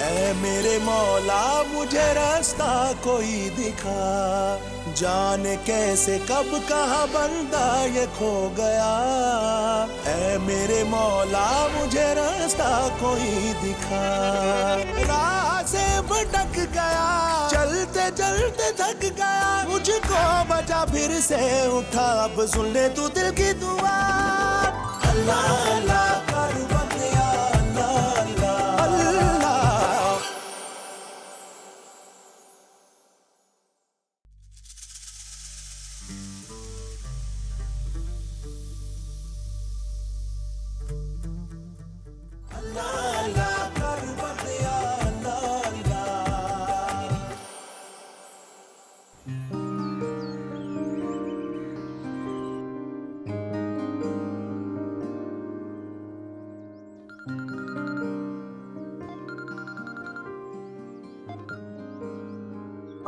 ऐ मेरे मौला मुझे रास्ता कोई दिखा, जाने कैसे कब कहाँ बंदा ये खो गया। ऐ मेरे मौला मुझे रास्ता कोई दिखा, राह से भटक गया, चलते चलते थक गया, मुझको बचा फिर से उठा, अब सुन ले तू दिल की दुआ। अल्लाह अल्लाह कर बंदिया, अल्लाह अल्लाह अल्लाह।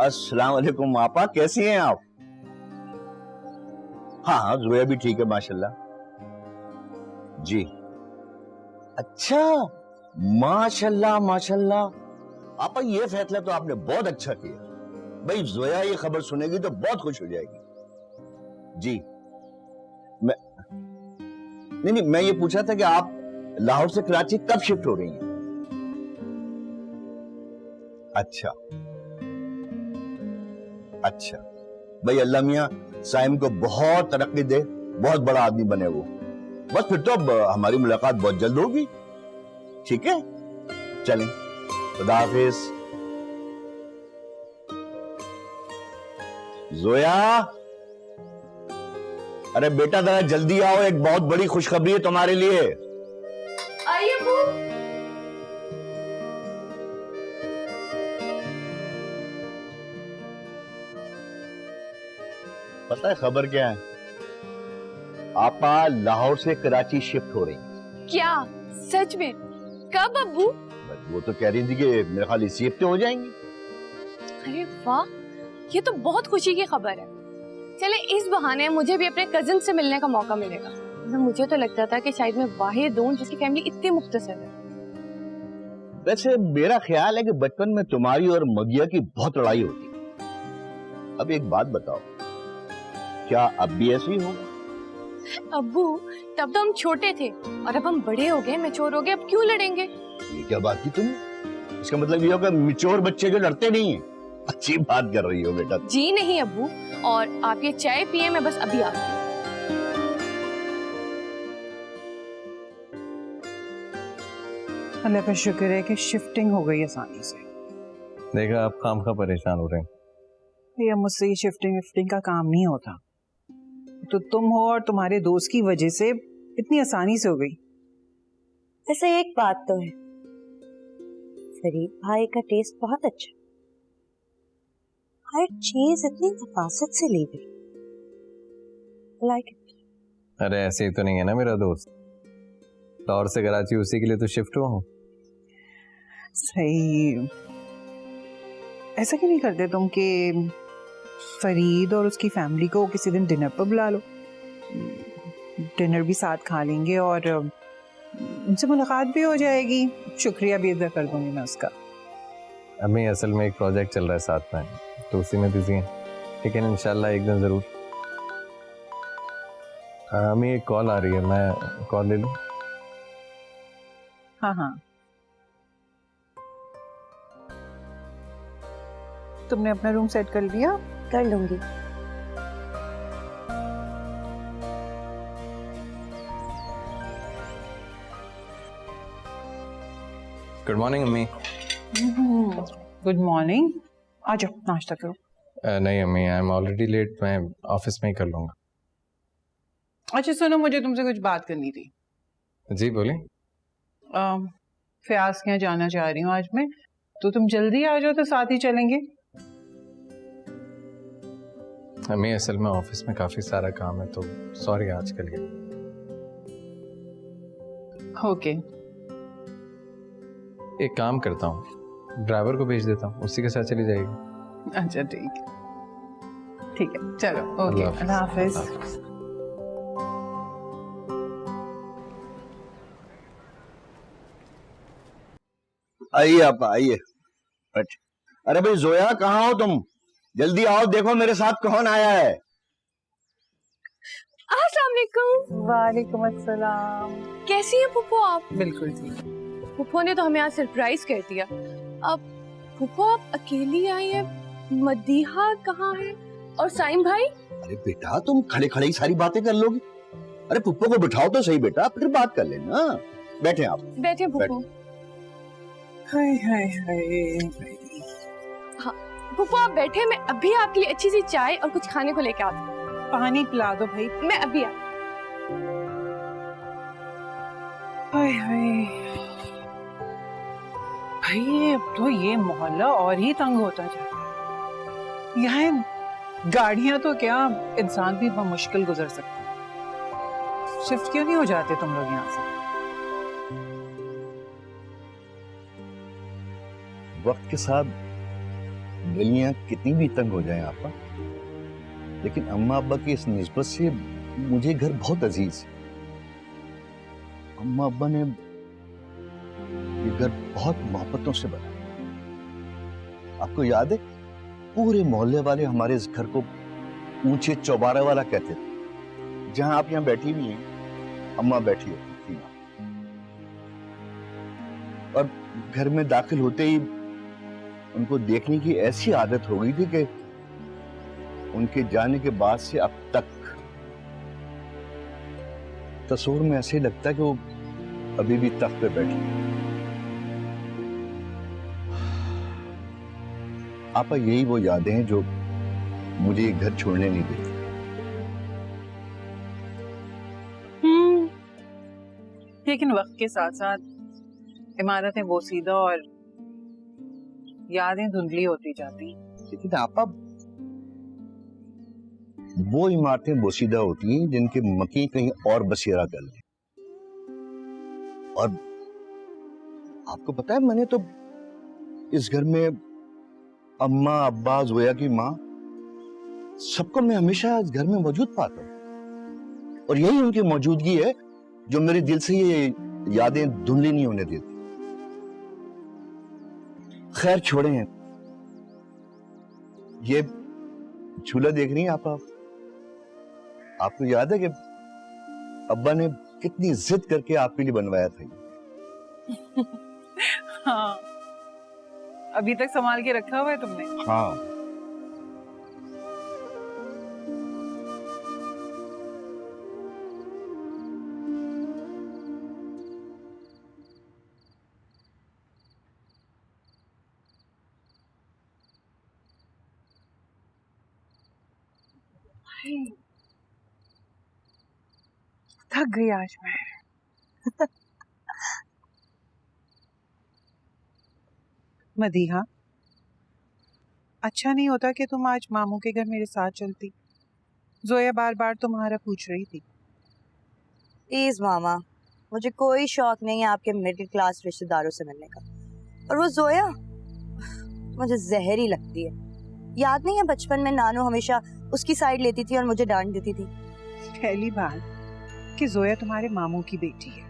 अस्सलाम वालेकुम आपा, कैसी हैं आप? हाँ जोया भी ठीक है माशाल्लाह जी। अच्छा माशाल्लाह माशाल्लाह आपा, ये फैसला तो आपने बहुत अच्छा किया। भाई जोया ये खबर सुनेगी तो बहुत खुश हो जाएगी जी। मैं ये पूछा था कि आप लाहौर से कराची कब शिफ्ट हो रही हैं? अच्छा भाई, अल्लाह मियाँ साइम को बहुत तरक्की दे, बहुत बड़ा आदमी बने वो। बस फिर तो अब हमारी मुलाकात बहुत जल्द होगी, ठीक है? चलें, खुदा हाफिज। जोया, अरे बेटा जरा जल्दी आओ, एक बहुत बड़ी खुशखबरी है तुम्हारे लिए। आइए अब्बू। पता है खबर क्या है? आपा लाहौर से कराची शिफ्ट हो रही है। क्या सच में? कब अब्बू? वो तो कह रही थी कि मेरे ख्याल इसी हफ्ते हो जाएंगी। अरे वाह, ये तो बहुत खुशी की खबर है। चले इस बहाने मुझे भी अपने कजिन से मिलने का मौका मिलेगा। मुझे तो लगता था कि शायद मैं वाहिद हूं जिसकी फैमिली इतनी मुख्तसर है। वैसे मेरा ख्याल है कि बचपन में तुम्हारी और मगिया की बहुत लड़ाई होती। अब एक बात बताओ, क्या अब भी ऐसे ही होगा? अब्बू, तब तो हम छोटे थे और अब हम बड़े हो गए, मैच्योर हो गए, अब क्यों लड़ेंगे? ये क्या बात की तुमने? इसका मतलब ये होगा मैच्योर बच्चे जो लड़ते नहीं हैं। अच्छी बात कर रही हो बेटा। जी नहीं अब्बू, और आप ये चाय पिए, मैं बस अभी आती हूँ। अल्लाह का शुक्र है कि शिफ्टिंग हो गई आसानी से। देखा, आप काम का परेशान हो रहे हैं। भैया मुझसे ये शिफ्टिंग का काम नहीं होता, तो तुम हो और तुम्हारे दोस्त की वजह से इतनी आसानी से हो गई। ऐसे एक बात तो है, फरीद भाई का टेस्ट बहुत अच्छा, हर चीज इतनी नफासत से ली गई। Like it. अरे ऐसे ही तो नहीं है ना मेरा दोस्त, लाहौर से कराची उसी के लिए तो शिफ्ट हुआ हूँ। सही, ऐसा क्यों नहीं करते तुम कि फरीद और उसकी फैमिली को किसी दिन डिनर पर बुला लो, डिनर भी साथ खा लेंगे और उनसे मुलाकात भी हो जाएगी, शुक्रिया भी अदा कर दूंगी मैं उसका। अम्मी असल में एक प्रोजेक्ट चल रहा है साथ में, तो उसी में बिजी हैं, लेकिन इंशाल्लाह एक दिन जरूर। अम्मी एक कॉल आ रही है, मैं कॉल ले लूं? हाँ हाँ, तुमने अपना रूम सेट कर लिया? कर लूंगी। गुड मॉर्निंग अम्मी। गुड मॉर्निंग, आ जाओ नाश्ता करो। नहीं अम्मी, आई एम ऑलरेडी लेट, मैं ऑफिस में ही कर लूंगा। अच्छा सुनो, मुझे तुमसे कुछ बात करनी थी। जी बोलिए। फयाज के यहाँ जाना चाह रही हूँ आज मैं, तो तुम जल्दी आ जाओ तो साथ ही चलेंगे। अम्मी असल में ऑफिस में काफी सारा काम है, तो सॉरी आज के लिए। ओके। एक काम करता हूँ, ड्राइवर को भेज देता हूँ, उसी के साथ चली जाएगी। अच्छा ठीक है। ठीक है, चलो ओके, अल्लाह हाफिज। आइए आप आइए। अच्छा, अरे भाई जोया कहाँ हो तुम? जल्दी आओ, देखो मेरे साथ कौन आया है। अस्सलाम वालेकुम। वालेकुम अस्सलाम। कैसी है फूफो आप? बिल्कुल ठीक। फूफो ने तो हमें आज सरप्राइज कर दिया। अब फूफो आप अकेली आई है, मदीहा कहाँ है और साइम भाई? अरे बेटा तुम खड़े खड़े ही सारी बातें कर लोगी। अरे पुप्पो को बिठाओ तो सही बेटा, फिर बात कर लेना। बैठे आप। बैठे फूफो। हाय हाय हाय। हाँ फूफो आप बैठे, मैं अभी आपके लिए अच्छी सी चाय और कुछ खाने को लेके आती हूँ। पानी पिला दो भाई। मैं अभी हाय हाय भाई, अब तो ये मोहल्ला और ही तंग होता जा रहा है। यहाँ गाड़ियां तो क्या, इंसान भी मुश्किल गुजर सकता है। शिफ्ट क्यों नहीं हो जाते तुम लोग यहाँ से? वक्त के साथ गलियां कितनी भी तंग हो जाएं आपा, लेकिन अम्मा अब्बा की इस निस्बत से मुझे घर बहुत अजीज है। अम्मा अब्बा ने ये घर बहुत मोहब्बतों से बनाया। आपको याद है, पूरे मोहल्ले वाले हमारे इस घर को ऊंचे चौबारा वाला कहते थे। जहां आप यहाँ बैठी हुई हैं, अम्मा बैठी होती थी। और घर में दाखिल होते ही उनको देखने की ऐसी आदत हो गई थी कि उनके जाने के बाद से अब तक तस्वीर में ऐसे लगता है कि वो अभी भी तख्त पे बैठी। आपा यही वो यादें हैं जो मुझे ये घर छोड़ने नहीं देती। लेकिन वक्त के साथ साथ इमारतें बोसीदा और यादें धुंधली होती जाती हैं। लेकिन आपा वो इमारतें बोसीदा होती हैं जिनके मकी कहीं और बसेरा कर ले। और आपको पता है, मैंने तो इस घर में अम्मा अब्बा जोया की माँ सबको मैं हमेशा इस घर में मौजूद पाता हूँ। और यही उनकी मौजूदगी है जो मेरे दिल से ये यादें धुंधली नहीं होने देती। खैर छोड़े हैं, ये झूला देख रही हैं आप? आपको याद है कि अब्बा ने कितनी जिद करके आपके लिए बनवाया था? हाँ, अभी तक संभाल के रखा हुआ है तुमने? हाँ। थक गई आज मैं। मदीहा, अच्छा नहीं होता कि तुम आज मामू के घर मेरे साथ चलती? जोया बार बार तुम्हारा पूछ रही थी। प्लीज मामा, मुझे कोई शौक नहीं है आपके मिडिल क्लास रिश्तेदारों से मिलने का। और वो जोया मुझे जहरी लगती है। याद नहीं है बचपन में नानू हमेशा उसकी साइड लेती थी और मुझे डांट देती थी। पहली बात कि जोया तुम्हारे मामू की बेटी है,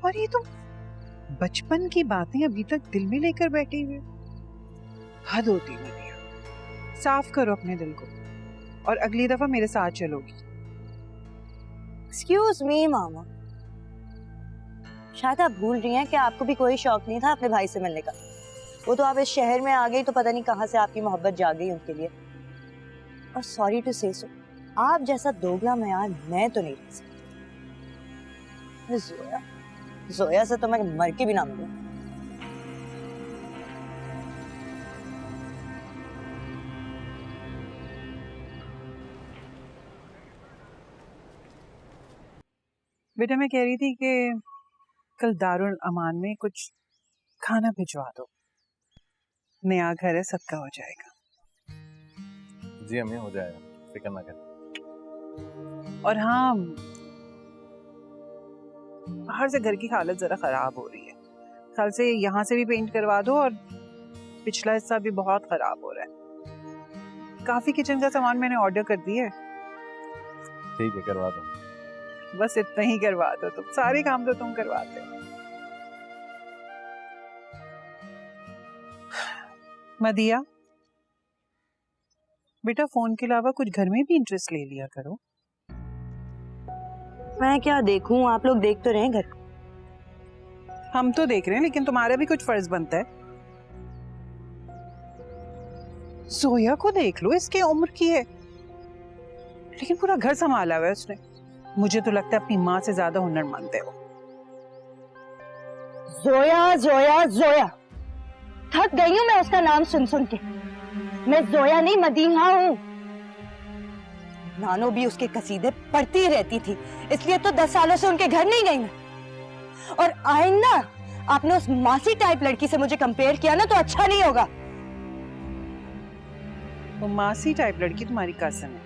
और ये तुम बचपन की बातें अभी तक दिल में लेकर बैठी हुई। हद होती है। साफ करो अपने दिल को और अगली दफा मेरे साथ चलोगी। एक्सक्यूज मी मामा, शायद आप भूल रही हैं कि आपको भी कोई शौक नहीं था अपने भाई से मिलने का। वो तो आप इस शहर में आ गई तो पता नहीं कहां से आपकी मोहब्बत जाग गई उनके लिए। और सॉरी टू से सो, आप जैसा दोगला मयार मैं तो नहीं रह सकती। जोया, जोया से तो मैं मर के भी ना मिलूं। बेटा मैं कह रही थी कि कल दारुल अमान में कुछ खाना भिजवा दो। नया घर है, सबका हो जाएगा। जी अम्मी, हो जाएगा, फिक्र ना करें। और हाँ, बाहर से घर की हालत जरा खराब हो रही है, कल से यहाँ से भी पेंट करवा दो और पिछला हिस्सा भी बहुत खराब हो रहा है। काफी किचन का सामान मैंने ऑर्डर कर दिया है, ठीक है, करवा दो। बस इतना ही करवा दो तुम, सारे काम तो तुम करवाते हो। मदिया बेटा, फोन के अलावा कुछ घर में भी इंटरेस्ट ले लिया करो। मैं क्या देखूं, आप लोग देख तो रहे हैं घर को। हम तो देख रहे हैं, लेकिन तुम्हारा भी कुछ फर्ज बनता है। सोया को देख लो, इसकी उम्र की है, लेकिन पूरा घर संभाला हुआ है उसने। मुझे तो लगता है अपनी माँ से ज्यादा हुनरमंद है वो। जोया जोया जोया, थक गई हूँ मैं उसका नाम सुन सुन के। मैं जोया नहीं मदीहा हूँ। नानो भी उसके कसीदे पढ़ती ही रहती थी, इसलिए तो 10 सालों से उनके घर नहीं गई मैं। और आइंदा आपने उस मासी टाइप लड़की से मुझे कंपेयर किया ना तो अच्छा नहीं होगा। वो मासी टाइप लड़की तुम्हारी कजन है।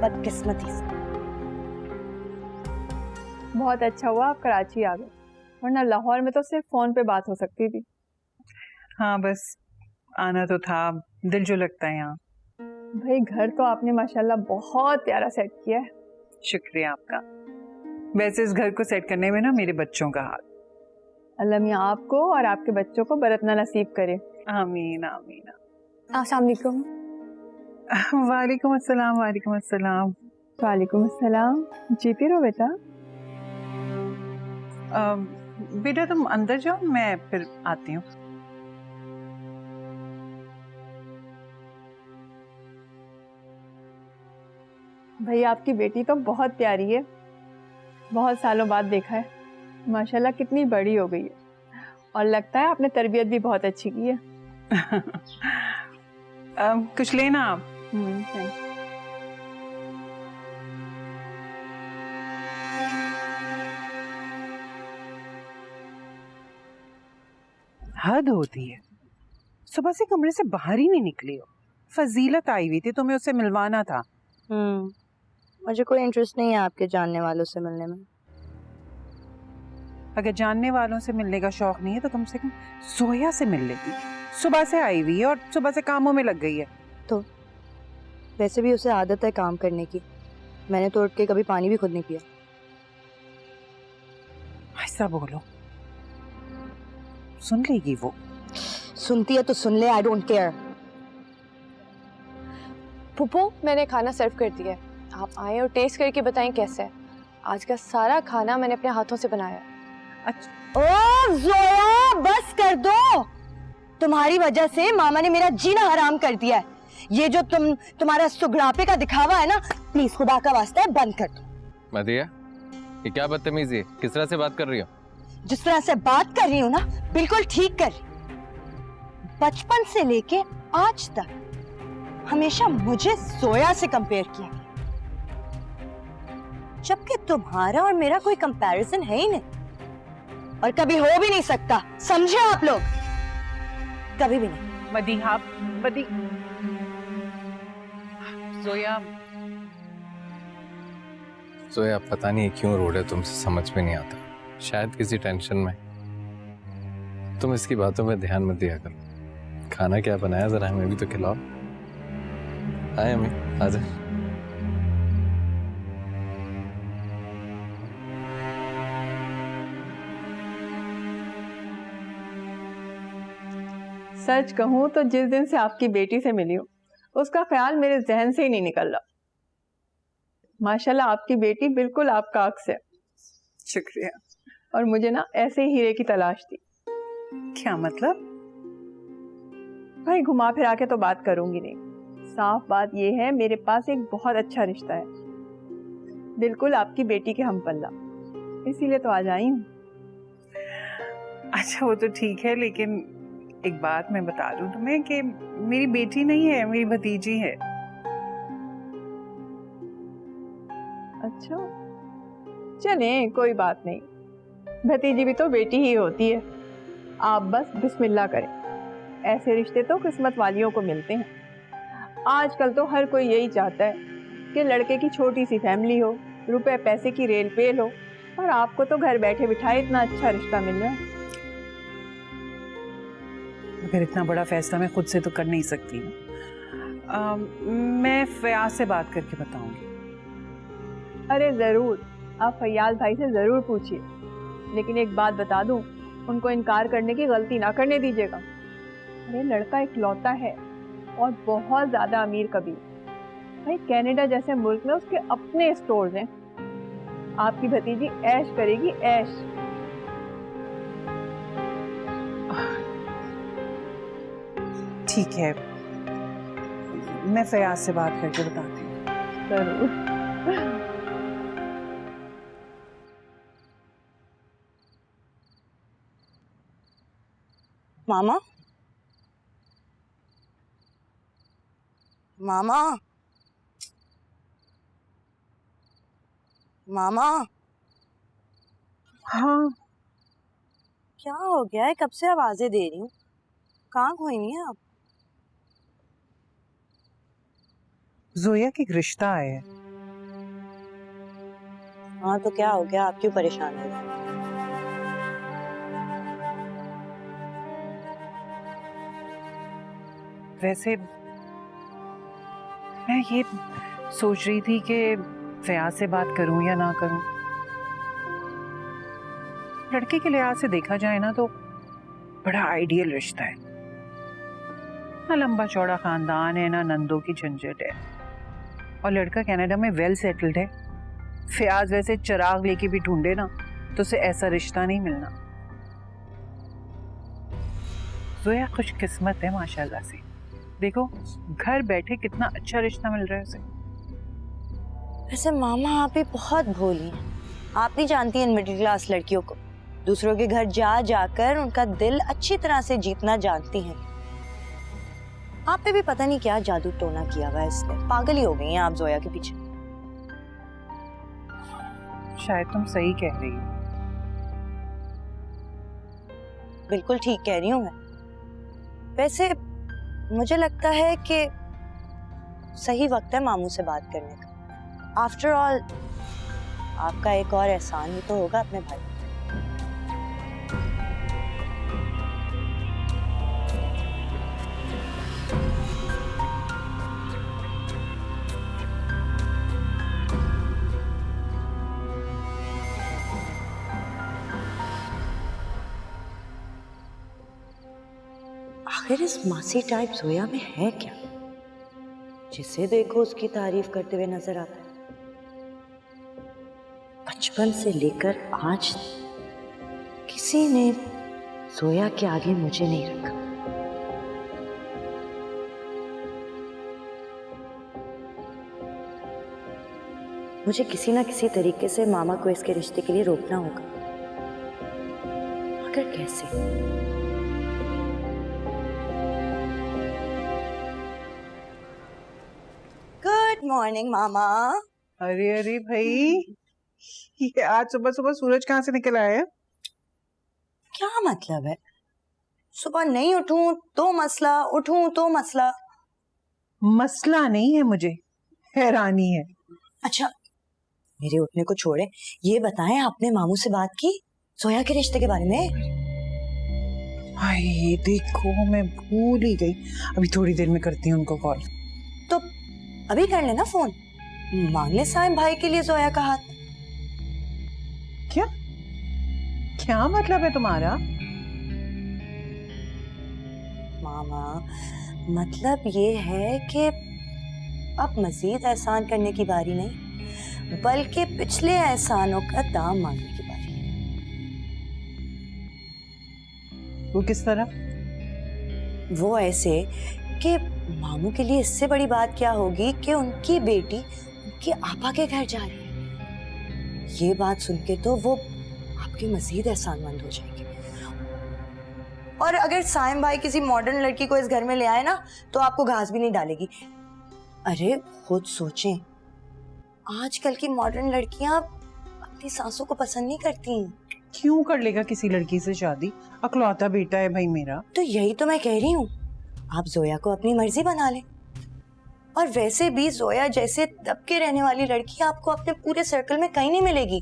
बदकिस्मती से। बहुत अच्छा हुआ आप कराची आ गए, वरना लाहौर में तो सिर्फ फोन पे बात हो सकती थी। हाँ बस आना तो था, दिल जो लगता है यहाँ। भाई घर तो आपने माशाल्लाह बहुत प्यारा सेट किया है। शुक्रिया आपका। वैसे इस घर को सेट करने में ना मेरे बच्चों का हाथ। अल्लाह मियां आपको और आपके बच्चों को बरतना नसीब करे। आमीन आमीन। अस्सलाम वालेकुम। वालेकुम अस्सलाम। वालेकुम अस्सलाम। वालेकुम अस्सलाम। जीती रहो बेटा। बेटा तुम अंदर जाओ, मैं फिर आती हूँ। भाई आपकी बेटी तो बहुत प्यारी है, बहुत सालों बाद देखा है। माशाल्लाह कितनी बड़ी हो गई है, और लगता है आपने तरबियत भी बहुत अच्छी की है। कुछ लेना आप? थैंक्स। हद होती है, सुबह से कमरे से बाहर ही नहीं निकली हो। फजीलत आई हुई थी, तुम्हें उससे मिलवाना था। मुझे कोई इंटरेस्ट नहीं है आपके जानने वालों से मिलने में। अगर जानने वालों से मिलने का शौक नहीं है तो कम से कम सोया से मिल लेती। सुबह से आई हुई है और सुबह से कामों में लग गई है। तो वैसे भी उसे आदत है काम करने की। मैंने तो उठ के कभी पानी भी खुद नहीं पिया। ऐसा बोलो, सुन लेगी वो। सुनती है तो सुन ले, आई डोंट केयर। फूफो मैंने खाना सर्व कर दिया है, आप आए और टेस्ट करके बताएं कैसा है। आज का सारा खाना मैंने अपने हाथों से बनाया है। अच्छा ओ जोया बस कर दो, तुम्हारी वजह से मामा ने मेरा जीना हराम कर दिया है। ये जो तुम्हारा सुगड़ापे का दिखावा है ना, प्लीज खुदा का वास्ता है बंद कर दो। मदिया, ये क्या बदतमीजी है? किस तरह से बात कर रही हो? जिस तरह से बात कर रही हूँ ना, बिल्कुल ठीक कर रही। बचपन से लेके आज तक हमेशा मुझे जोया से कंपेयर किया, जबकि तुम्हारा और मेरा कोई कंपैरिजन है ही नहीं और कभी हो भी नहीं सकता। समझे आप लोग? कभी भी नहीं। मदीहा, जोया पता नहीं क्यों रोड़े तुमसे समझ में नहीं आता, शायद किसी टेंशन में। तुम इसकी बातों में ध्यान मत दिया करो। खाना क्या बनाया, जरा हमें भी तो खिलाओ। आए अम्मी, आ जाए। सच कहूँ तो जिस दिन से आपकी बेटी से मिली हूँ, उसका ख्याल मेरे जहन से ही नहीं निकल रहा। माशाल्लाह आपकी बेटी बिल्कुल आपका अक्स है। शुक्रिया। और मुझे ना ऐसे ही हीरे की तलाश थी। क्या मतलब? भाई घुमा फिरा के तो बात करूंगी नहीं, साफ बात यह है मेरे पास एक बहुत अच्छा रिश्ता है, बिल्कुल आपकी बेटी के हम पल्ला, इसीलिए तो आज आई हूँ। अच्छा वो तो ठीक है, लेकिन एक बात मैं बता दूं तुम्हें कि मेरी बेटी नहीं है, मेरी भतीजी है। अच्छा चले, कोई बात नहीं, भतीजी भी तो बेटी ही होती है। आप बस बिस्मिल्लाह करें, ऐसे रिश्ते तो किस्मत वालियों को मिलते हैं। आजकल तो हर कोई यही चाहता है कि लड़के की छोटी सी फैमिली हो, रुपए पैसे की रेल पेल हो, और आपको तो घर बैठे बिठाए इतना अच्छा रिश्ता मिल रहा है। अगर इतना बड़ा फैसला मैं खुद से तो कर नहीं सकती, मैं फयाज से बात करके बताऊंगी। अरे ज़रूर, आप फैयाज भाई से ज़रूर पूछिए, लेकिन एक बात बता दूं, उनको इनकार करने की गलती ना करने दीजिएगा। अरे लड़का इकलौता है और बहुत ज़्यादा अमीर कबीर भाई, कनाडा जैसे मुल्क में उसके अपने स्टोर्स हैं। आपकी भतीजी ऐश करेगी, ऐश। ठीक है, मैं फयाज से बात करके बताती हूँ। ज़रूर। मामा, मामा, मामा, हाँ, क्या हो गया है? कब से आवाजें दे रही हूँ, कहाँ खोई नहीं है आप? जोया की एक रिश्ता आया है। हाँ तो क्या हो गया? आप क्यों परेशान हो? वैसे मैं ये सोच रही थी कि फयाज से बात करूं या ना करूं। लड़के के लिहाज से देखा जाए ना तो बड़ा आइडियल रिश्ता है, ना लंबा चौड़ा खानदान है, ना नंदों की झंझट है, और लड़का कनाडा में वेल सेटल्ड है। फयाज वैसे चिराग लेके भी ढूंढे ना तो उसे ऐसा रिश्ता नहीं मिलना। जोया खुशकिस्मत है माशाल्लाह से, देखो घर बैठे कितना अच्छा रिश्ता मिल रहा है उसे। वैसे मामा आप भी बहुत भोली हैं। आप नहीं जानती इन मिडिल क्लास लड़कियों को, दूसरों के घर जा जाकर उनका दिल अच्छी तरह से जीतना जानती हैं। आप पे भी पता नहीं क्या जादू टोना किया हुआ है इसने, पागल ही हो गई हैं आप जोया के पीछे। शायद तुम सही कह रही हो। बिल्कुल ठीक कह रही हूँ मैं। वैसे मुझे लगता है कि सही वक्त है मामू से बात करने का। आफ्टर ऑल आपका एक और एहसान ही तो होगा अपने भाई। आखिर इस मासी टाइप जोया में है क्या, जिसे देखो उसकी तारीफ करते हुए नजर आता है। बचपन से लेकर आज किसी ने जोया के आगे मुझे नहीं रखा। मुझे किसी ना किसी तरीके से मामा को इसके रिश्ते के लिए रोकना होगा, मगर कैसे? गुड मॉर्निंग मामा। अरे अरे भाई, ये आज सुबह सुबह सूरज कहाँ से निकल आया है? क्या मतलब है? सुबह नहीं उठूं तो मसला, उठूं तो मसला। मसला नहीं है, मुझे हैरानी है। अच्छा मेरे उठने को छोड़े, ये बताएं आपने मामू से बात की जोया के रिश्ते के बारे में? हाय देखो, मैं भूल ही गई। अभी थोड़ी देर में करती हूँ उनको कॉल। तो अभी कर लेना फोन, मांग ले साइम भाई के लिए जोया का हाथ। क्या क्या मतलब है तुम्हारा? मामा मतलब ये है कि अब मजीद एहसान करने की बारी नहीं, बल्कि पिछले एहसानों का दाम मांगने की बारी है। वो किस तरह? वो ऐसे कि मामू के लिए इससे बड़ी बात क्या होगी कि उनकी बेटी उनके आपा के घर जा रही है। ये बात सुन के तो वो आपके मजीद एहसानमंद हो जाएंगे। और अगर साइम भाई किसी मॉडर्न लड़की को इस घर में ले आए ना तो आपको घास भी नहीं डालेगी। अरे खुद सोचें, आजकल की मॉडर्न लड़कियां अपनी सासों को पसंद नहीं करती। क्यों कर लेगा किसी लड़की से शादी? अकलौता बेटा है भाई मेरा। तो यही तो मैं कह रही हूँ, आप जोया को अपनी मर्जी बना लें। और वैसे भी जोया जैसे दबके रहने वाली लड़की आपको अपने पूरे सर्कल में कहीं नहीं मिलेगी।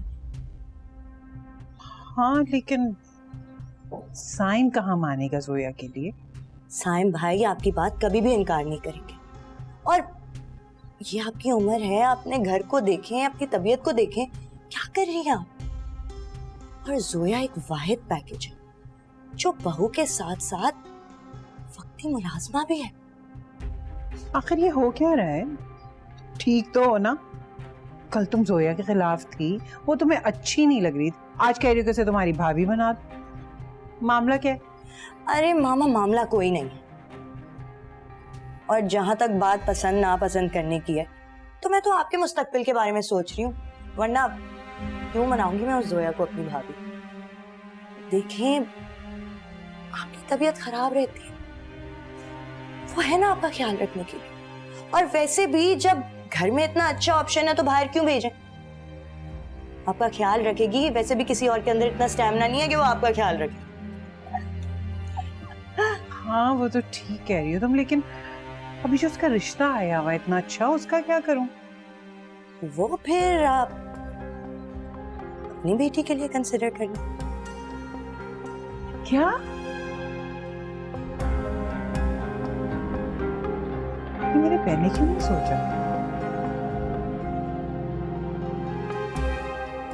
हाँ लेकिन साइम कहाँ मानेगा जोया के लिए? साइम भाई आपकी बात कभी भी इनकार नहीं करेंगे। और ये आपकी उम्र है, अपने घर को देखें, अपनी तबीयत को देखें, क्या कर रही हैं आप? और जोया एक वाहिद पैकेज है जो बहू के साथ साथ वक्ती मुलाजमा भी है। आखिर ये हो क्या रहा है? ठीक तो हो ना? कल तुम जोया के खिलाफ थी, वो तुम्हें अच्छी नहीं लग रही थी, आज कह रही हो कि उसे तुम्हारी भाभी बना दो। मामला क्या है? अरे मामा, मामला कोई नहीं है। और जहां तक बात पसंद नापसंद करने की है, तो मैं तो आपके मुस्तकबिल के बारे में सोच रही हूँ, वरना क्यों मनाऊंगी मैं उस जोया को अपनी भाभी? देखें, आपकी तबीयत खराब रहती है, वो है ना आपका ख्याल रखने के लिए। और वैसे भी जब घर में इतना अच्छा ऑप्शन है तो बाहर क्यों भेजें? आपका ख्याल रखेगी, वैसे भी किसी और के अंदर इतना स्टैमिना नहीं है कि वो आपका ख्याल रखे। हाँ वो तो ठीक कह रही हो तुम, लेकिन अभी जो उसका रिश्ता आया हुआ इतना अच्छा, उसका क्या करूं? वो फिर आप अपनी बेटी के लिए कंसिडर करना। क्या? ये मैंने पहले क्यों नहीं सोचा?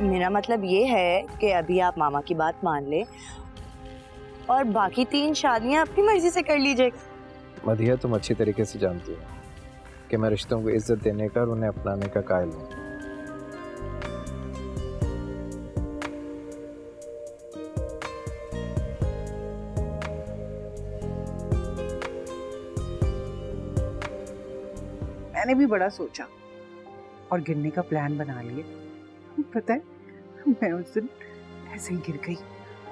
मेरा मतलब ये है कि अभी आप मामा की बात मान ले और बाकी 3 शादियां अपनी मर्जी से कर लीजिएगा। मधिया, तुम अच्छी तरीके से जानती हो कि मैं रिश्तों को इज्जत देने का और उन्हें अपनाने का कायल हूँ। मैंने भी बड़ा सोचा और गिरने का प्लान बना लिया। पता है, मैं उस दिन ऐसे ही गिर गई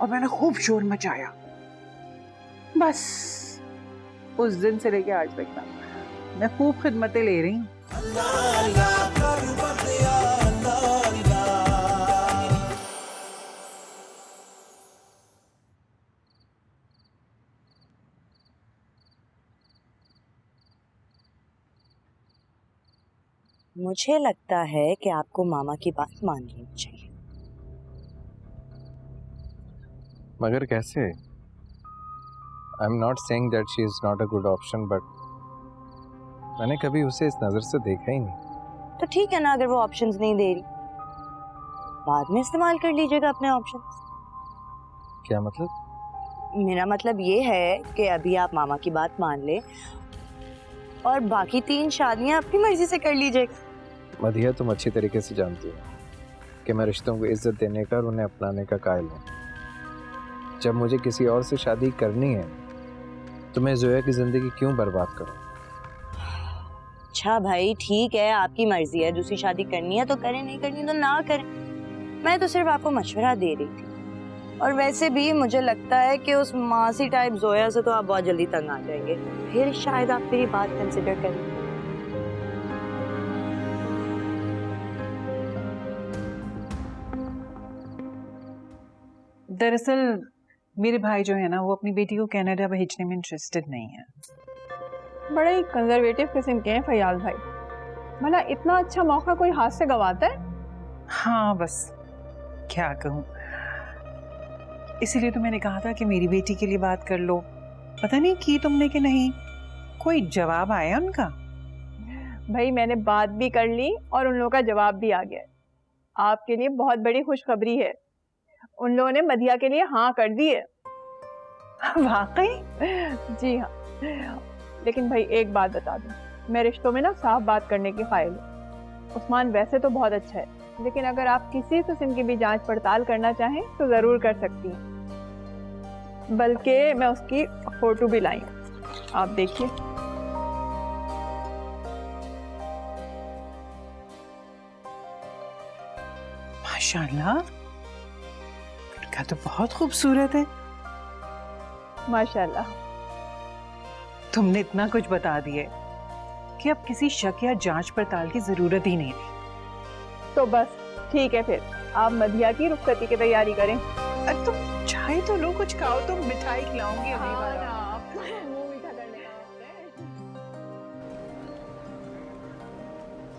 और मैंने खूब शोर मचाया। बस उस दिन से लेके आज तक मैं खूब खिदमतें ले रही हूँ। मुझे लगता है कि आपको मामा की बात मान लेनी चाहिए। मगर कैसे? I am not saying that she is not a good option, but मैंने कभी उसे इस नजर से देखा ही नहीं। तो ठीक है ना, अगर वो ऑप्शंस नहीं दे रही, बाद में इस्तेमाल कर लीजिएगा अपने ऑप्शंस। क्या मतलब? मेरा मतलब ये है कि अभी आप मामा की बात मान ले और बाकी 3 शादियां अपनी मर्जी से कर लीजिएगा। मधिया, तुम अच्छी तरीके से जानती हो कि मैं रिश्तों को इज्जत देने का और उन्हें अपनाने का कायल हूँ। जब मुझे किसी और से शादी करनी है तो मैं जोया की जिंदगी क्यों बर्बाद करूँ? अच्छा भाई, ठीक है, आपकी मर्जी है, दूसरी शादी करनी है तो करें, नहीं करनी तो ना करें। मैं तो सिर्फ आपको मशवरा दे रही थी। और वैसे भी मुझे लगता है कि उस मासी टाइप जोया से तो आप बहुत जल्दी तंग आ जाएंगे, फिर शायद आप मेरी बात कंसिडर करें। दरअसल मेरे भाई जो है ना, वो अपनी बेटी को कनाडा भेजने में इंटरेस्टेड नहीं है। बड़े ही कंजर्वेटिव किस्म के हैं फयाज भाई। भला इतना अच्छा मौका कोई हाथ से गवाता है? हाँ बस क्या कहूँ, इसीलिए तो मैंने कहा था कि मेरी बेटी के लिए बात कर लो। पता नहीं की तुमने कि नहीं, कोई जवाब आया उनका? भाई मैंने बात भी कर ली और उन लोगों का जवाब भी आ गया। आपके लिए बहुत बड़ी खुशखबरी है, उन लोगों ने मधिया के लिए हाँ कर दी है। वाकई? जी हाँ। लेकिन भाई एक बात बता दूं, मैं रिश्तों में ना साफ बात करने की कायल हूँ। उस्मान वैसे तो बहुत अच्छा है, लेकिन अगर आप किसी किस्म की भी जांच पड़ताल करना चाहें तो जरूर कर सकती हैं। बल्कि मैं उसकी फोटो भी लाई हूं, आप देखिए। माशाल्लाह, लड़का तो बहुत खूबसूरत है। माशाल्लाह। तुमने इतना कुछ बता दिया कि अब किसी शक या जांच पड़ताल की जरूरत ही नहीं रही। तो बस ठीक है, फिर आप मधिया की रुखसती की तैयारी करें। अरे तुम चाय तो लो, कुछ खाओ, तो मिठाई खिलाऊंगी अगली बार।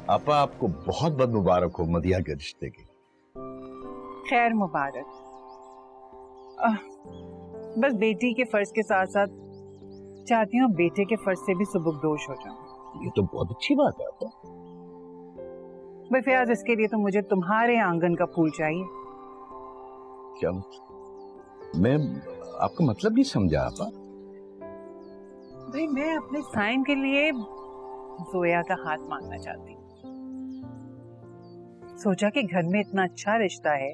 आपा, आपको बहुत बहुत मुबारक हो मधिया के रिश्ते की। खैर मुबारक। बस बेटी के फर्ज के साथ साथ चाहती हूँ बेटे के फर्ज से भी सुबुकदोश हो जाऊं। ये तो बहुत अच्छी बात है आपा। भाई फयाज, इसके लिए तो मुझे तुम्हारे आंगन का फूल चाहिए। क्या मतलब? मैं आपका मतलब नहीं समझा आपा। भाई मैं अपने साइन के लिए जोया का हाथ मांगना चाहती हूँ। सोचा कि घर में इतना अच्छा रिश्ता है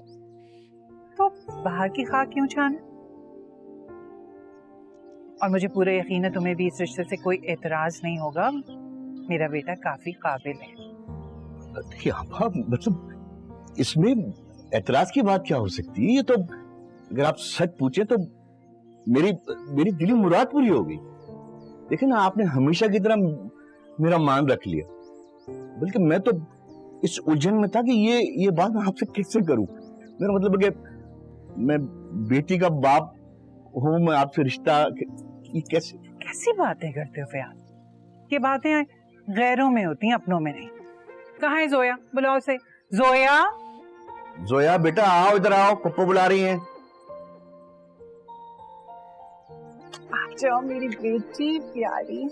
तो बाहर की खाक क्यों छाना। और मुझे पूरा यकीन है तुम्हें भी इस रिश्ते से कोई एतराज नहीं होगा। मेरा बेटा काफी काबिल है। देखिए आपा, मतलब इसमें एतराज की बात क्या हो सकती है? ये तो अगर आप सच पूछे तो मेरी दिली मुराद पूरी हो गई। देखिए ना, आपने हमेशा की तरह मेरा मान रख लिया। बल्कि मैं तो इस उलझन में था कि ये बात मैं आपसे कैसे करूं। मेरा मतलब है कि मैं बेटी का बाप हूं, मैं आपसे रिश्ता ये कैसी बातें करते हो फयाज? ये बातें गैरों में होती हैं, अपनों में नहीं। कहाँ है जोया? बुलाओ उसे। जोया, जोया बेटा आओ, इधर आओ, पप्पू बुला रही हैं। आ जाओ मेरी बेटी प्यारी।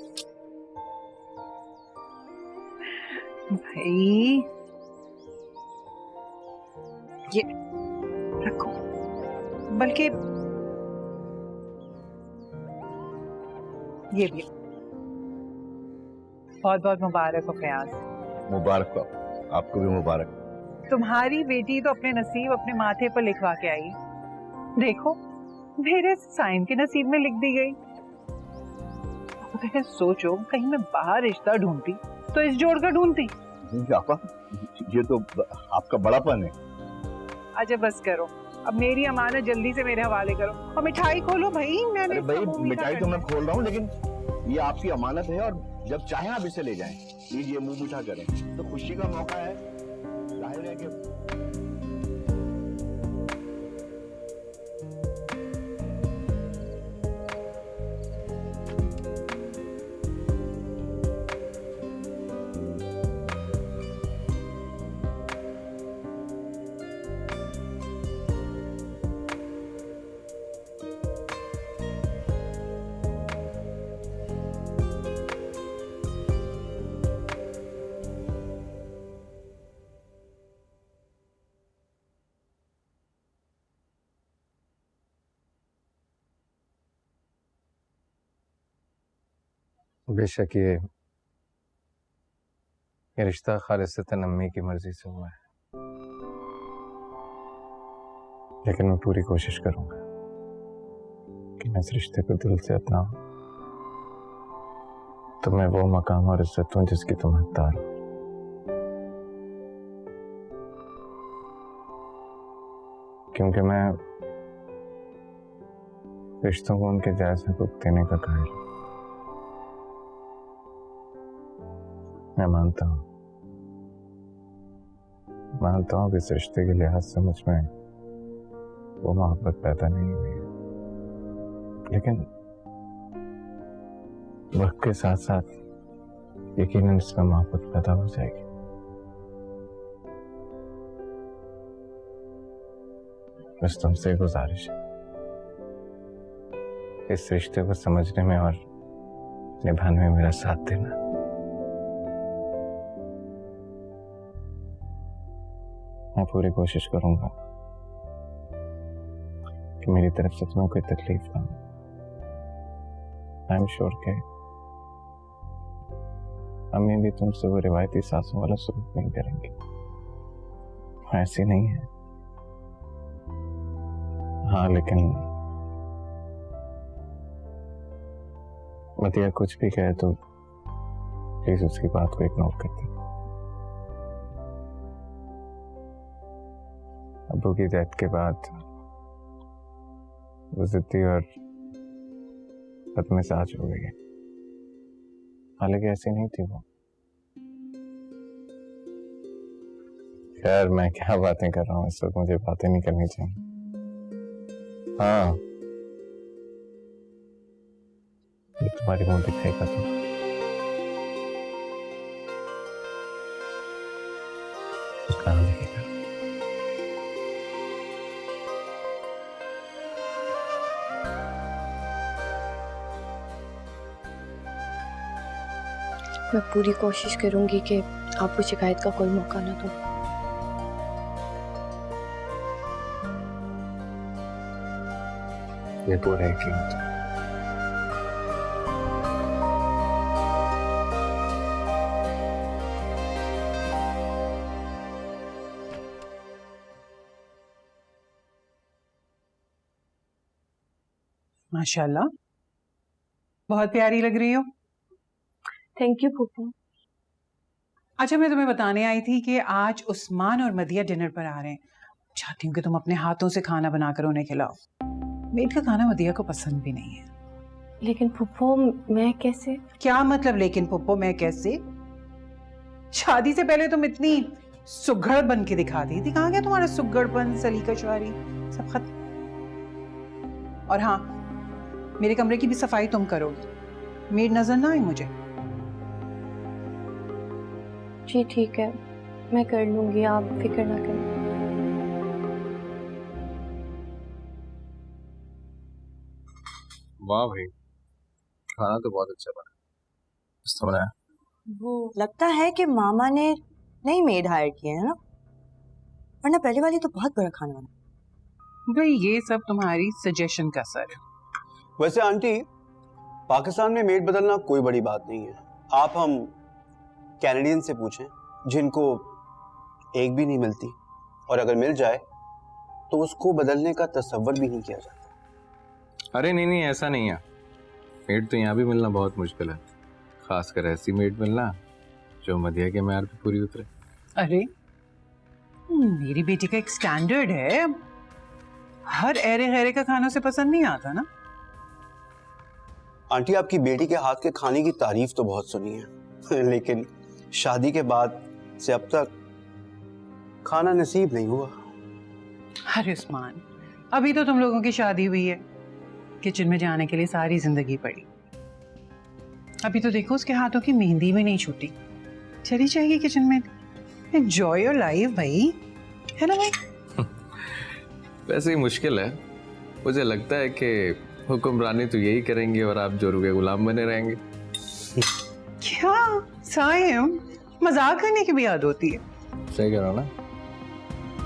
भाई ये रखो, बल्कि ये भी बहुत बहुत मुबारक हो फयाज। मुबारक हो, आपको भी मुबारक। तुम्हारी बेटी तो अपने नसीब अपने माथे पर लिखवा के आई। देखो मेरे साइन के नसीब में लिख दी गई। तो सोचो कहीं मैं बाहर रिश्ता ढूंढती तो इस जोड़ का ढूंढती। आपा, ये तो आपका बड़ापन है। अच्छा बस करो, अब मेरी अमानत जल्दी से मेरे हवाले करो और मिठाई खोलो भाई। मैंने अरे भाई, इसका मुंह मीठा मिठाई तो करना मैं खोल रहा हूँ, लेकिन ये आपकी अमानत है और जब चाहे आप इसे ले जाएं। लीजिए, मुंह मीठा करें, तो खुशी का मौका है। जाहिर है कि बेशक ये रिश्ता खालिसतन अम्मी की मर्जी से हुआ है, लेकिन मैं पूरी कोशिश करूंगा कि मैं इस रिश्ते को दिल से अपनाऊं। तुम्हें वो मकाम और इज्जत दूं जिसकी तुम हकदार हो। क्योंकि मैं रिश्तों को उनके जायज हकूक देने का कायल हूं। मैं मानता हूं कि इस रिश्ते के लिहाज से मुझ में वो मोहब्बत पैदा नहीं हुई है, लेकिन वक्त के साथ साथ यकीनन इसमें मोहब्बत पैदा हो जाएगी। बस तुमसे गुजारिश है, इस रिश्ते को समझने में और निभाने में मेरा साथ देना। मैं पूरी कोशिश करूंगा कि मेरी तरफ से तुम्हें कोई तकलीफ ना हो। आई एम श्योर के अम्मी भी तुमसे वो रिवायती सासों वाला सलूक नहीं करेंगे। ऐसी नहीं है। हाँ, लेकिन मतिया कुछ भी कहे तो प्लीज उसकी बात को इग्नोर कर दे। अब्बू की डेथ के बाद वो जिद्दी और बदमिजाज हो गई है। हालांकि ऐसी नहीं थी वो। खैर, मैं क्या बातें कर रहा हूँ इस वक्त, मुझे बातें नहीं करनी चाहिए। हाँ, ये तुम्हारी मुंह दिखाएगा तो कहाँ दिखेगा? मैं पूरी कोशिश करूंगी कि आपको शिकायत का कोई मौका ना दूं। ये पूरा यकीन है। माशाल्लाह, बहुत प्यारी लग रही हो। थैंक यू फूफू। अच्छा, मैं तुम्हें बताने आई थी कि आज उस्मान और मदिया डिनर पर आ रहे हैं। चाहती हूँ कि तुम अपने हाथों से खाना बनाकर उन्हें खिलाओ। मेड का खाना मदिया को पसंद भी नहीं है। लेकिन फूफू मैं कैसे? क्या मतलब लेकिन पुप्पो मैं कैसे? शादी से पहले तुम इतनी सुघड़ बन के दिखाती थी, कहाँ गया तुम्हारा सुघड़पन, सलीका शुआरी, सब खत्म। और हाँ, मेरे कमरे की भी सफाई तुम करोगी, मेड नजर ना आए मुझे। जी ठीक है, मैं कर लूंगी, आप फिक्र ना करें। वाह भाई, खाना तो बहुत अच्छा बना। मस्त बनाया। वो लगता है कि मामा ने नई मेड हायर किया है ना, वरना पहले वाली तो बहुत बड़ा खाना बना। भाई ये सब तुम्हारी सजेशन का सर है। वैसे आंटी, पाकिस्तान में मेड बदलना कोई बड़ी बात नहीं है। आप हम कैनेडियन से पूछें जिनको एक भी नहीं मिलती, और अगर मिल जाए तो उसको बदलने का तसव्वुर भी नहीं किया जाता। अरे नहीं नहीं, ऐसा नहीं है। मेड तो यहाँ भी मिलना बहुत मुश्किल है, खासकर ऐसी मेड मिलना जो मदिया के मैार पे पूरी उतरे। अरे मेरी बेटी का एक स्टैंडर्ड है, हर ऐरे गैरे का खाना से पसंद नहीं आता ना। आंटी, आपकी बेटी के हाथ के खाने की तारीफ तो बहुत सुनी है लेकिन शादी के बाद से अब तक खाना नसीब नहीं हुआ। अरे उस्मान, अभी तो तुम लोगों की शादी हुई है, किचन में जाने के लिए सारी जिंदगी पड़ी। अभी तो देखो उसके हाथों की मेहंदी भी नहीं छूटी, चली जाएगी किचन में। एंजॉय योर लाइफ भाई, है ना भाई? वैसे ही मुश्किल है, मुझे लगता है कि हुक्मरानी तो यही करेंगे और आप जोरू के गुलाम बने रहेंगे। क्या साइम, मजाक करने की भी याद होती है। सही कह रहा हूं ना?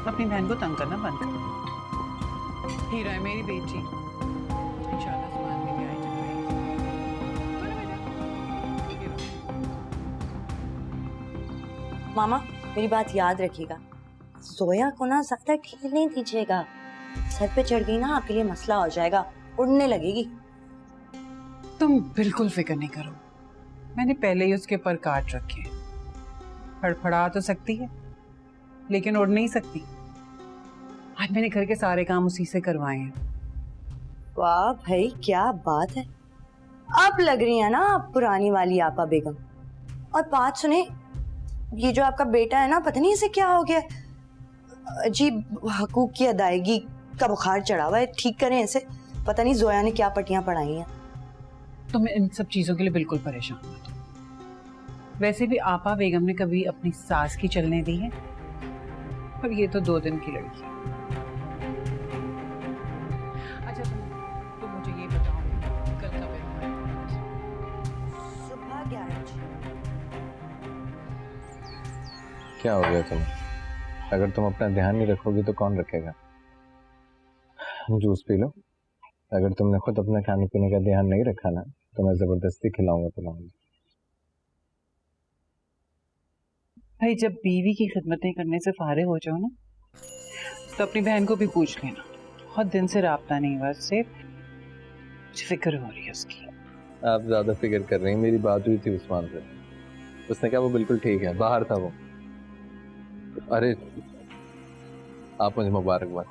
अपनी बहन को तंग करना बंद करो। हीरा है मेरी बेटी, इंशाल्लाह उस्मान भी आ जाएगा। मामा, मेरी बात याद रखिएगा, जोया को ना ज्यादा ढील नहीं दीजिएगा, सर पे चढ़ गई ना आपके लिए मसला हो जाएगा, उड़ने लगेगी। तुम बिल्कुल फिक्र नहीं करो, मैंने पहले ही उसके पर काट रखे हैं। फड़फड़ा तो सकती है लेकिन उड़ नहीं सकती। आज मैंने घर के सारे काम उसी से करवाए हैं। वाह भाई, क्या बात है। अब लग रही है ना आप पुरानी वाली आपा बेगम। और बात सुने, ये जो आपका बेटा है ना, पता नहीं इसे क्या हो गया, अजीब हकूक की अदायगी का बुखार चढ़ा हुआ है, ठीक करें इसे। पता नहीं जोया ने क्या पट्टियां पढ़ाई हैं। तुम इन सब चीजों के लिए बिल्कुल परेशान मत हो। वैसे भी आपा बेगम ने कभी अपनी सास की चलने दी है, और ये तो 2 दिन की लड़की है। अच्छा तुम मुझे ये बताओ, कल कब है? सुबह 11 बजे। क्या हो गया तुम्हें? अगर तुम अपना ध्यान नहीं रखोगी तो कौन रखेगा? Juice P low. अगर तुमने खुद अपने खाने पीने का ध्यान नहीं रखा ना तो मैं जबरदस्ती खिलाऊंगा तुम्हें। भाई जब बीवी की खिदमतें करने से फारिग हो जाओ ना, तो अपनी बहन को भी पूछ लेना। बहुत दिन से राब्ता नहीं हुआ उससे, मुझे फिक्र हो रही है उसकी। आप ज्यादा फिक्र कर रही हैं। मेरी बात हुई थी उस्मान से, उसने कहा वो बिल्कुल ठीक है, बाहर था वो। अरे आप मुझे मुबारकबाद।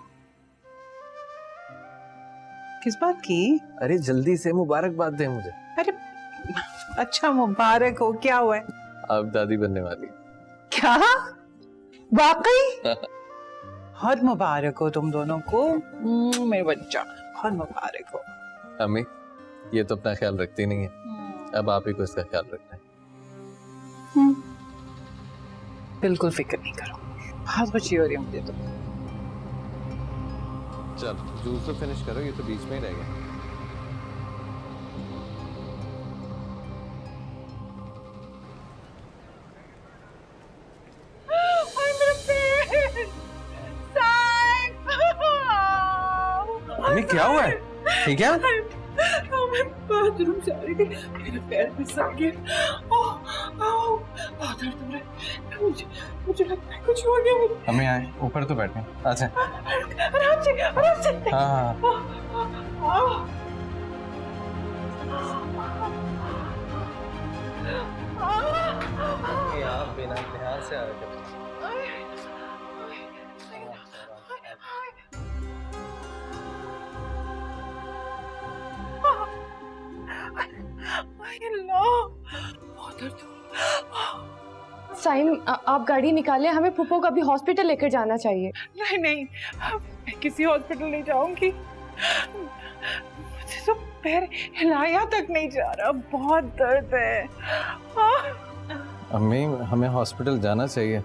किस बात की? अरे जल्दी से मुबारकबाद दें मुझे। अरे अच्छा, मुबारक हो। क्या हुआ है? आप दादी बनने वाली। क्या वाकई? बहुत मुबारक हो तुम दोनों को, मेरे बच्चा, बहुत मुबारक हो। अम्मी, ये तो अपना ख्याल रखती नहीं है, अब आप ही को इसका ख्याल रखना है। बिल्कुल फिक्र नहीं करो, बहुत खुशी हो रही है मुझे तो। चल जूस तो फिनिश करो, ये तो बीच में ही रह गया। अम्मी क्या हुआ है? ठीक है? मैं बाथरूम जा रही थी, मेरे पैर फिसल गए। बहुत दर्द हो रहा है, मुझे लगता है कुछ हो गया मुझे। अम्मी आए, ऊपर तो बैठे। अच्छा आराम से आराम से। हाँ आप बिना ध्यान से साइम आप गाड़ी निकालें, हमें फूफो को अभी हॉस्पिटल लेकर जाना चाहिए। नहीं नहीं, मैं किसी हॉस्पिटल नहीं जाऊंगी। मुझे तो पैर हिलाया तक नहीं जा रहा, बहुत दर्द है। अम्मी हमें हॉस्पिटल जाना चाहिए।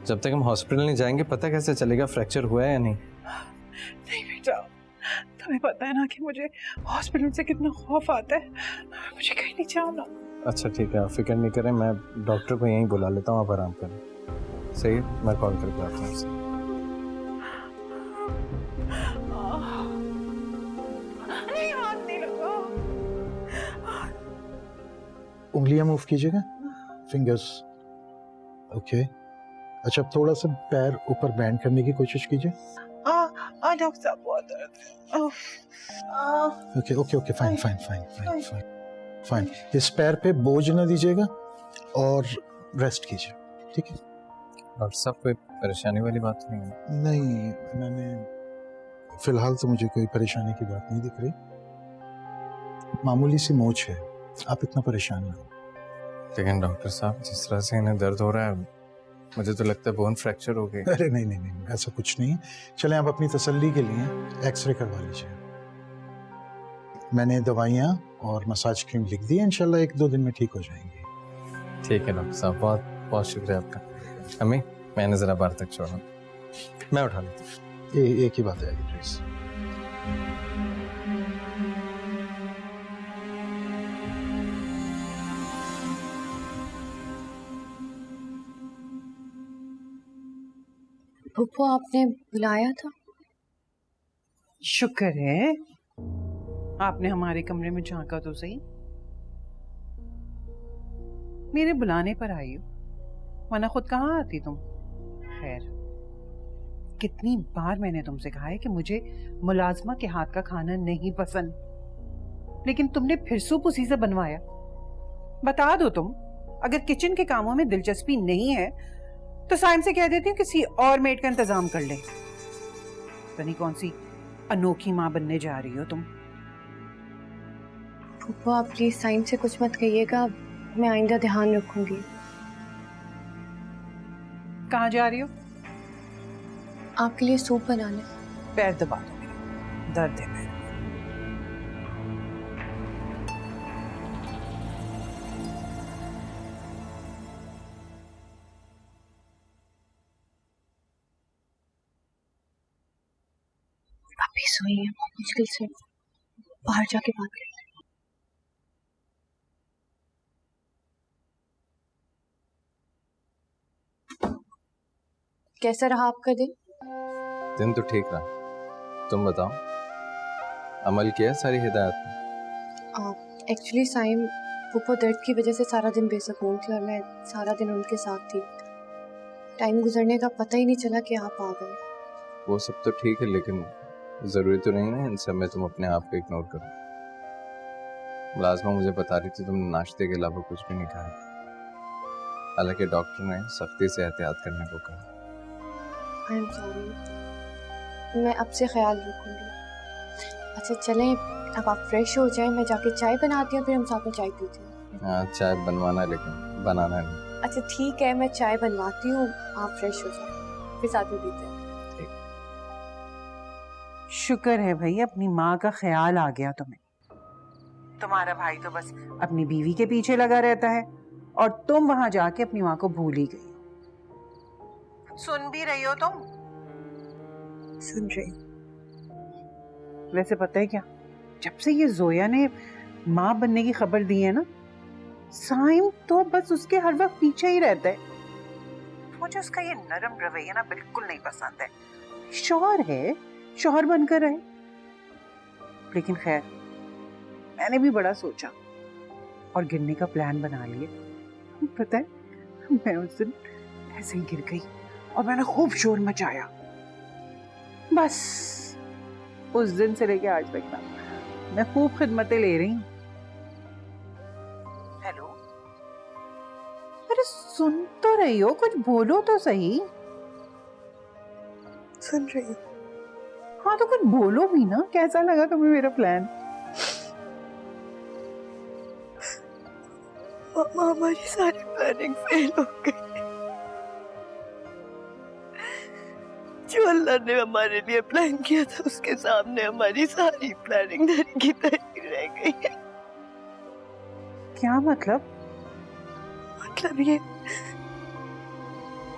जब तक हम हॉस्पिटल नहीं जाएंगे पता कैसे चलेगा फ्रैक्चर हुआ है या नहीं। नहीं बेटा, तुम्हें पता है ना कि मुझे हॉस्पिटल से कितना खौफ आता है, मुझे कहीं नहीं जाना। अच्छा ठीक है, आप फिक्र नहीं करें, मैं डॉक्टर को यहीं बुला लेता हूँ, आप आराम करें। सही, मैं कॉल करके आता हूँ उससे। नहीं, हाथ नहीं लगा। उंगलियां मूव कीजिएगा, फिंगर्स। ओके, अच्छा अब थोड़ा सा पैर ऊपर बैंड करने की कोशिश कीजिए। डॉक्टर साहब बहुत दर्द है। Okay okay okay, fine fine fine fine fine fine. इस पैर पे बोझ ना दीजिएगा और रेस्ट कीजिए, ठीक है? डॉक्टर साहब कोई परेशानी वाली बात नहीं है? नहीं, मैंने फिलहाल तो मुझे कोई परेशानी की बात नहीं दिख रही, मामूली सी मोच है, आप इतना परेशान ना हो। लेकिन डॉक्टर साहब जिस तरह से इन्हें दर्द हो रहा है मुझे तो लगता है बोन फ्रैक्चर हो गई। अरे नहीं नहीं नहीं, ऐसा कुछ नहीं है। चलें आप अपनी तसल्ली के लिए एक्सरे करवा लीजिए। मैंने दवाइयाँ और मसाज क्रीम लिख दी है, इंशाल्लाह 1-2 दिन में ठीक हो जाएंगी। ठीक है डॉक्टर साहब, बहुत बहुत शुक्रिया आपका। अम्मी मैंने ज़रा बाहर तक छोड़ा, मैं उठा लेता हूँ। एक ही बात है प्लीज। फूफो आपने बुलाया था? शुक्र है आपने हमारे कमरे में झांका तो सही, मेरे बुलाने पर आई हो, वरना खुद कहाँ आती तुम। खैर, कितनी बार मैंने तुमसे कहा है कि मुझे मुलाजमा के हाथ का खाना नहीं पसंद, लेकिन तुमने फिर सूप उसी से बनवाया। बता दो तुम, अगर किचन के कामों में दिलचस्पी नहीं है तो साइम से कह देती हूँ किसी और मेड का इंतजाम कर ले। पता नहीं कौन सी अनोखी माँ बनने जा रही हो तुम। फूफो आप प्लीज साइम से कुछ मत कहिएगा, मैं आइंदा ध्यान रखूंगी। कहाँ जा रही हो? आपके लिए सूप बनाने। पैर दबा दो मेरे, दर्द है पैर। अभी सोई है, मुश्किल से बाहर जाके बात करते हैं। कैसा रहा आपका दिन? दिन तो ठीक रहा, तुम बताओ, अमल किया सारी हिदायत में? एक्चुअली साइम फूफो दर्द की वजह से सारा दिन बेसुकून थी और मैं सारा दिन उनके साथ थी। टाइम गुजरने का पता ही नहीं चला कि आप आ गए। वो सब तो ठीक है, लेकिन ज़रूरी तो नहीं है इन सब में तुम अपने आप को इग्नोर करो। मुलाजमा मुझे बता रही थी तुमने नाश्ते के अलावा कुछ भी नहीं खाया, हालांकि डॉक्टर ने सख्ती से एहतियात करने को कहा। आई एम सॉरी, मैं अब से ख्याल रखूंगी। अच्छा चलें, अब आप फ्रेश हो जाएं, मैं जाके चाय बनाती हूँ, फिर हम साथ में चाय पीते हैं। हाँ चाय बनवाना, लेकिन बनाना नहीं। अच्छा ठीक है, मैं चाय बनवाती हूँ, आप फ्रेश हो जाएं, फिर साथ में पीते हैं। शुक्र है भाई, अपनी माँ का ख्याल आ गया तुम्हें। तुम्हारा भाई तो बस अपनी बीवी के पीछे लगा रहता है और तुम वहां जाके अपनी माँ को भूल ही गई। सुन भी रही हो तुम? सुन रही। वैसे पता है क्या, जब से ये जोया ने माँ बनने की खबर दी है ना, साइम तो बस उसके हर वक्त पीछे ही रहता है। मुझे उसका ये नरम रवैया ना बिल्कुल नहीं पसंद है। शौहर है, शौहर बनकर रहे। लेकिन खैर मैंने भी बड़ा सोचा और गिरने का प्लान बना लिया। पता है मैं उस दिन ऐसे ही गिर गई और मैंने खूब शोर मचाया। बस उस दिन से लेके आज तक ना मैं खूब खिदमतें ले रही हूँ। हेलो, अरे सुन तो रही हो, कुछ बोलो तो सही। सुन रही हूँ। हाँ तो कुछ बोलो भी ना, कैसा लगा तुम्हें मेरा प्लान? मामा हमारी सारी प्लानिंग फेल हो गई। जो अल्लाह ने हमारे लिए प्लान किया था उसके सामने हमारी सारी प्लानिंग धरी की धरी रह गई है। क्या मतलब? मतलब ये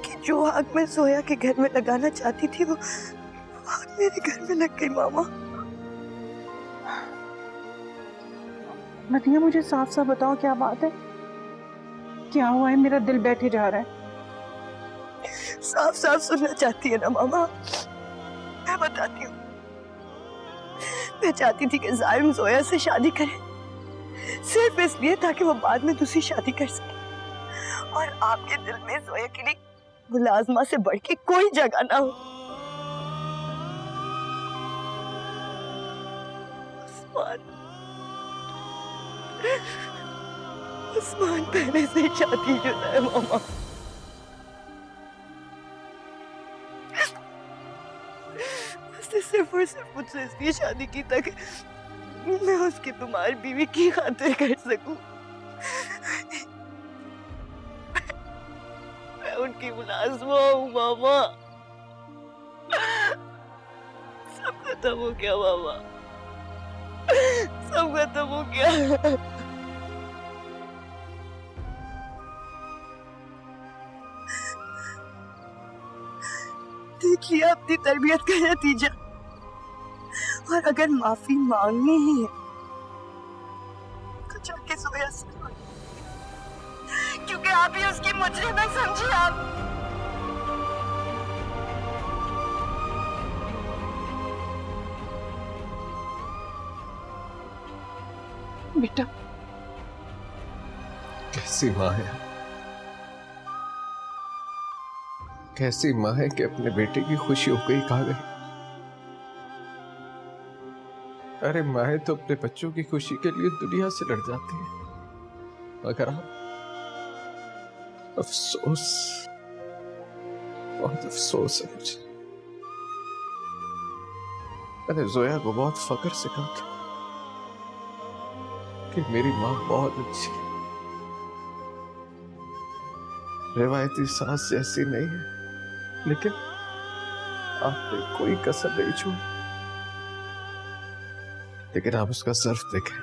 कि जो आग मैं सोया के घर में लगाना चाहती थी वो आग मेरे घर में लग गई मामा। मतिया मुझे साफ साफ बताओ क्या बात है, क्या हुआ है? मेरा दिल बैठे जा रहा है। साफ साफ सुनना चाहती है ना मामा? मैं बताती हूँ। मैं चाहती थी कि जाहिम जोया से शादी करे, सिर्फ इसलिए ताकि वो बाद में दूसरी शादी कर सके और आपके दिल में जोया के लिए मुलाजमा से बढ़ के कोई जगह ना हो। उस्मान पहले से ही शादीशुदा है मामा। उसने सिर्फ और सिर्फ मुझसे इसलिए शादी की ताकि मैं उसकी तुम्हारी बीवी की खातिर कर सकूं। मैं उनकी मुलाजमा हूँ मामा। सब खत्म हो गया मामा, सब खत्म हो गया। देख लिया अपनी तरबियत का नतीजा। और अगर माफी मांगनी ही है तो जाके जोया से मांग, क्योंकि आप ही उसकी मुजरिम है, समझिए आप। बेटा कैसी माँ है, कैसी माँ है कि अपने बेटे की खुशी हो गई खा गई। अरे माँ तो अपने बच्चों की खुशी के लिए दुनिया से लड़ जाती है, मगर आप अफसोस, बहुत अफसोस है मुझे। मैंने जोया को बहुत फख्र से कहा था कि मेरी माँ बहुत अच्छी है, रिवायती सास जैसी नहीं है, लेकिन आपने कोई कसर नहीं छोड़ी। लेकिन आप उसका सर्फ देखें,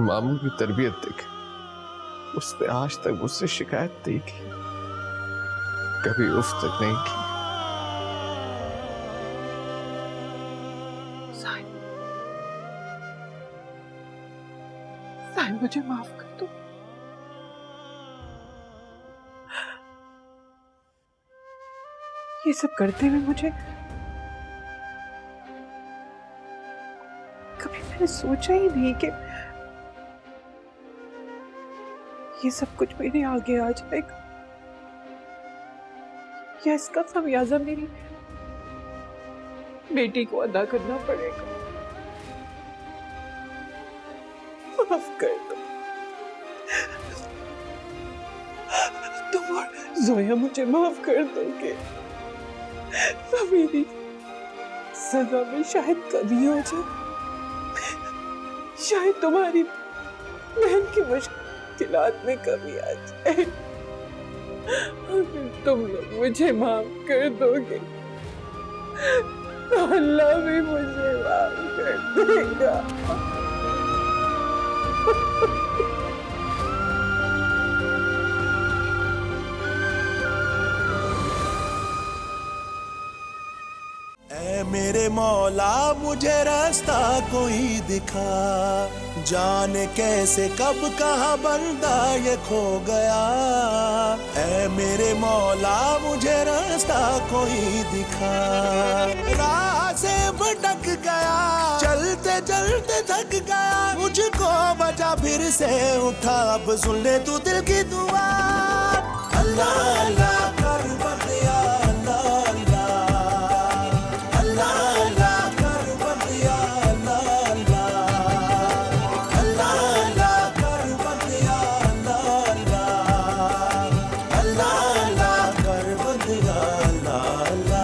मामू की तरबियत देखें, उसने आज तक मुझसे शिकायत नहीं की, कभी उफ तक नहीं की। साहिब मुझे माफ कर दो। ये सब करते हुए मुझे कभी मैंने सोचा ही नहीं कि ये सब कुछ मेरे आगे आ जाएगा, या इसका खमियाजा मेरी बेटी को अदा करना पड़ेगा। माफ कर दो तुम और जोया, मुझे माफ कर दोगे तो मेरी सजा में शायद कमी हो जाए, शायद तुम्हारी बहन की मुश्किलात में कमी आ जाए। अगर तुम लोग मुझे माफ कर दोगे तो अल्लाह भी मुझे माफ कर देगा। ऐ मेरे मौला मुझे रास्ता कोई दिखा, जाने कैसे कब कहाँ बंदा ये खो गया। ऐ मेरे मौला मुझे रास्ता रास्ता कोई दिखा। राह से भटक गया, चलते चलते थक गया, मुझको बचा फिर से उठा, अब सुन ले तू दिल की दुआ। अल्लाह अल्लाह